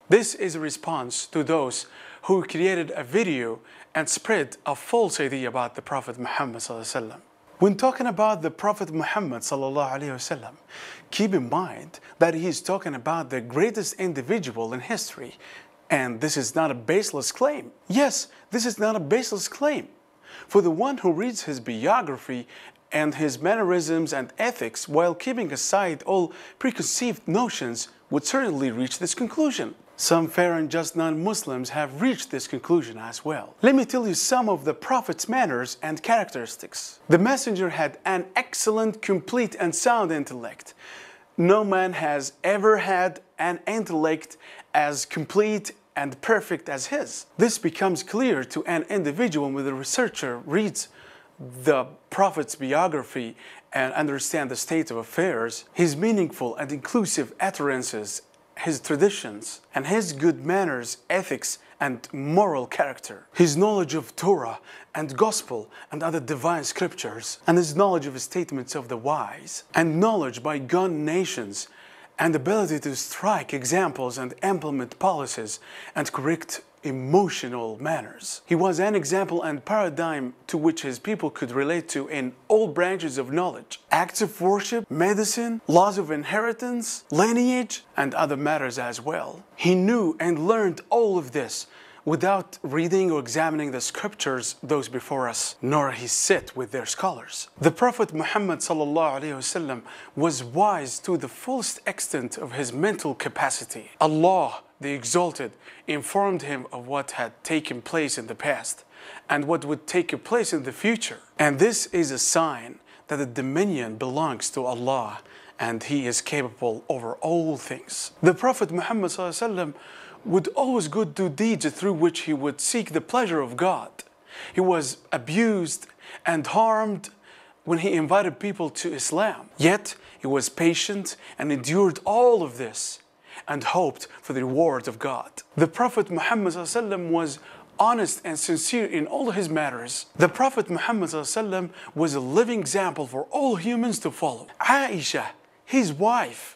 This is a response to those who created a video and spread a false idea about the Prophet Muhammad ﷺ. When talking about the Prophet Muhammad ﷺ, keep in mind that he is talking about the greatest individual in history. And this is not a baseless claim. Yes, this is not a baseless claim. For the one who reads his biography and his mannerisms and ethics while keeping aside all preconceived notions would certainly reach this conclusion. Some fair and just non-Muslims have reached this conclusion as well. Let me tell you some of the Prophet's manners and characteristics. The Messenger had an excellent, complete and sound intellect. No man has ever had an intellect as complete and perfect as his. This becomes clear to an individual when the researcher reads the Prophet's biography and understands the state of affairs, his meaningful and inclusive utterances, his traditions, and his good manners, ethics, and moral character, his knowledge of Torah and Gospel and other divine scriptures, and his knowledge of the statements of the wise, and knowledge by gone nations, and ability to strike examples and implement policies and correct emotional manners. He was an example and paradigm to which his people could relate to in all branches of knowledge, acts of worship, medicine, laws of inheritance, lineage, and other matters as well. He knew and learned all of this without reading or examining the scriptures, those before us, nor he sit with their scholars. The Prophet Muhammad ﷺ was wise to the fullest extent of his mental capacity. Allah, the Exalted, informed him of what had taken place in the past and what would take place in the future. And this is a sign that the dominion belongs to Allah and He is capable over all things. The Prophet Muhammad ﷺ would always go do deeds through which he would seek the pleasure of God. He was abused and harmed when he invited people to Islam. Yet he was patient and endured all of this and hoped for the reward of God. The Prophet Muhammad ﷺ was honest and sincere in all his matters. The Prophet Muhammad ﷺ was a living example for all humans to follow. Aisha, his wife,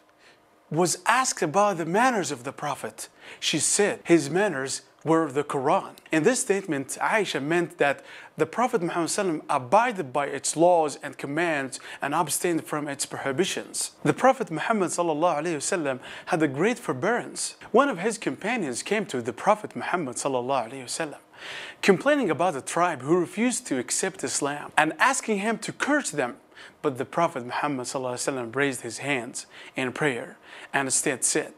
was asked about the manners of the Prophet. She said his manners were the Quran. In this statement, Aisha meant that the Prophet Muhammad ﷺ abided by its laws and commands and abstained from its prohibitions. The Prophet Muhammad ﷺ had a great forbearance. One of his companions came to the Prophet Muhammad ﷺ, complaining about a tribe who refused to accept Islam and asking him to curse them. But the Prophet Muhammad ﷺ raised his hands in prayer and instead said,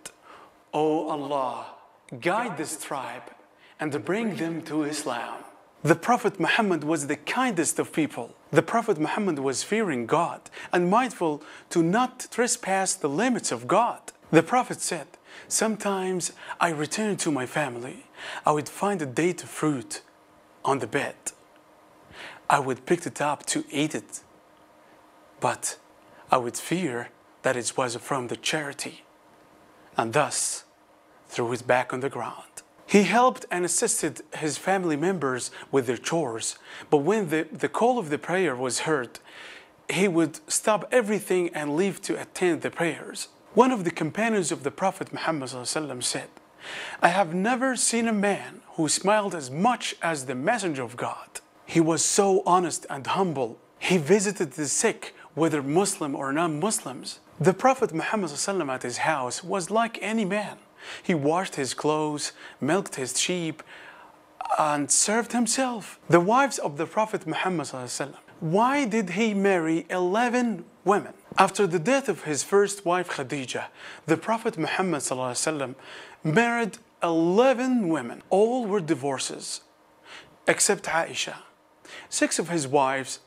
"O Allah, guide this tribe and bring them to Islam." The Prophet Muhammad was the kindest of people. The Prophet Muhammad was fearing God and mindful to not trespass the limits of God. The Prophet said, "Sometimes I return to my family. I would find a date of fruit on the bed. I would pick it up to eat it, but I would fear that it was from the charity, and thus threw it back on the ground." He helped and assisted his family members with their chores, but when the call of the prayer was heard, he would stop everything and leave to attend the prayers. One of the companions of the Prophet Muhammad ﷺ said, "I have never seen a man who smiled as much as the Messenger of God. He was so honest and humble. He visited the sick, whether Muslim or non-Muslims. The Prophet Muhammad ﷺ at his house was like any man. He washed his clothes, milked his sheep, and served himself." The wives of the Prophet Muhammad ﷺ. Why did he marry 11 women? After the death of his first wife Khadija, the Prophet Muhammad ﷺ married 11 women. All were divorces, except Aisha. 6 of his wives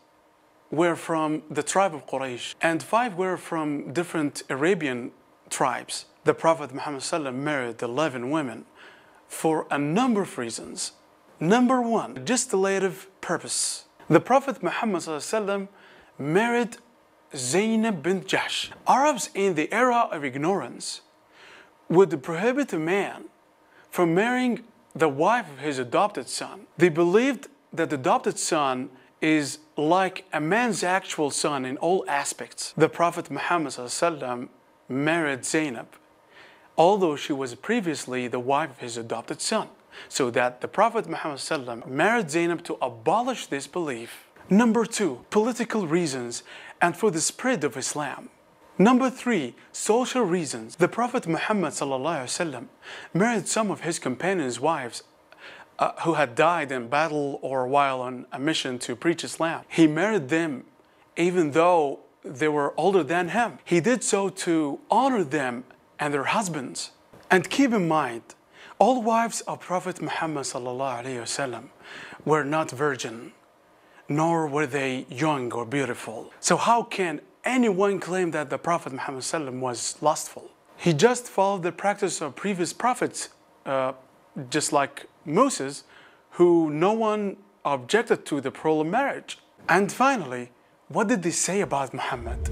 were from the tribe of Quraysh, and 5 were from different Arabian tribes. The Prophet Muhammad ﷺ married 11 women for a number of reasons. Number 1, legislative purpose. The Prophet Muhammad ﷺ married Zainab bint Jahsh. Arabs in the era of ignorance would prohibit a man from marrying the wife of his adopted son. They believed that the adopted son is like a man's actual son in all aspects. The Prophet Muhammad ﷺ married Zainab although she was previously the wife of his adopted son, so that the Prophet Muhammad ﷺ married Zainab to abolish this belief. Number 2, political reasons and for the spread of Islam. Number 3, social reasons. The Prophet Muhammad ﷺ married some of his companions' wives who had died in battle or while on a mission to preach Islam. He married them even though they were older than him. He did so to honor them and their husbands. And keep in mind, all wives of Prophet Muhammad ﷺ were not virgin, nor were they young or beautiful. So how can anyone claim that the Prophet Muhammad ﷺ was lustful? He just followed the practice of previous prophets, just like Moses, who no one objected to the plural marriage. And finally, what did they say about Muhammad?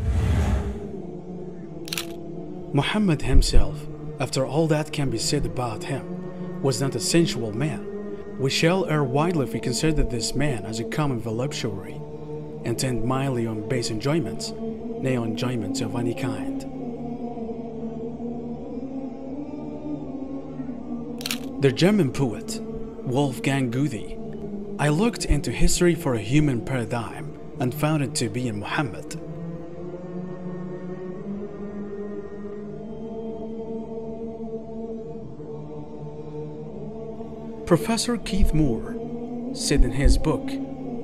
Muhammad himself, after all that can be said about him, was not a sensual man. We shall err widely if we consider this man as a common voluptuary, intent mildly on base enjoyments, nay on enjoyments of any kind. The German poet, Wolfgang Goethe, I looked into history for a human paradigm and found it to be in Muhammad. Professor Keith Moore said in his book,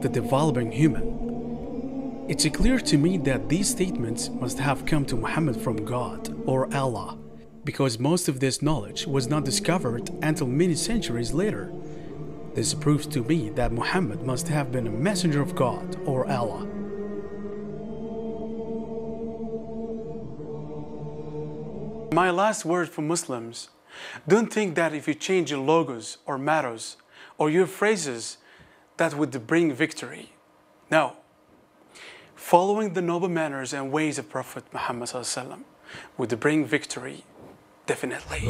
The Developing Human, it's clear to me that these statements must have come to Muhammad from God or Allah, because most of this knowledge was not discovered until many centuries later. This proves to me that Muhammad must have been a messenger of God or Allah. My last word for Muslims: don't think that if you change your logos or mottos or your phrases, that would bring victory. No. Following the noble manners and ways of Prophet Muhammad ﷺ would bring victory, definitely.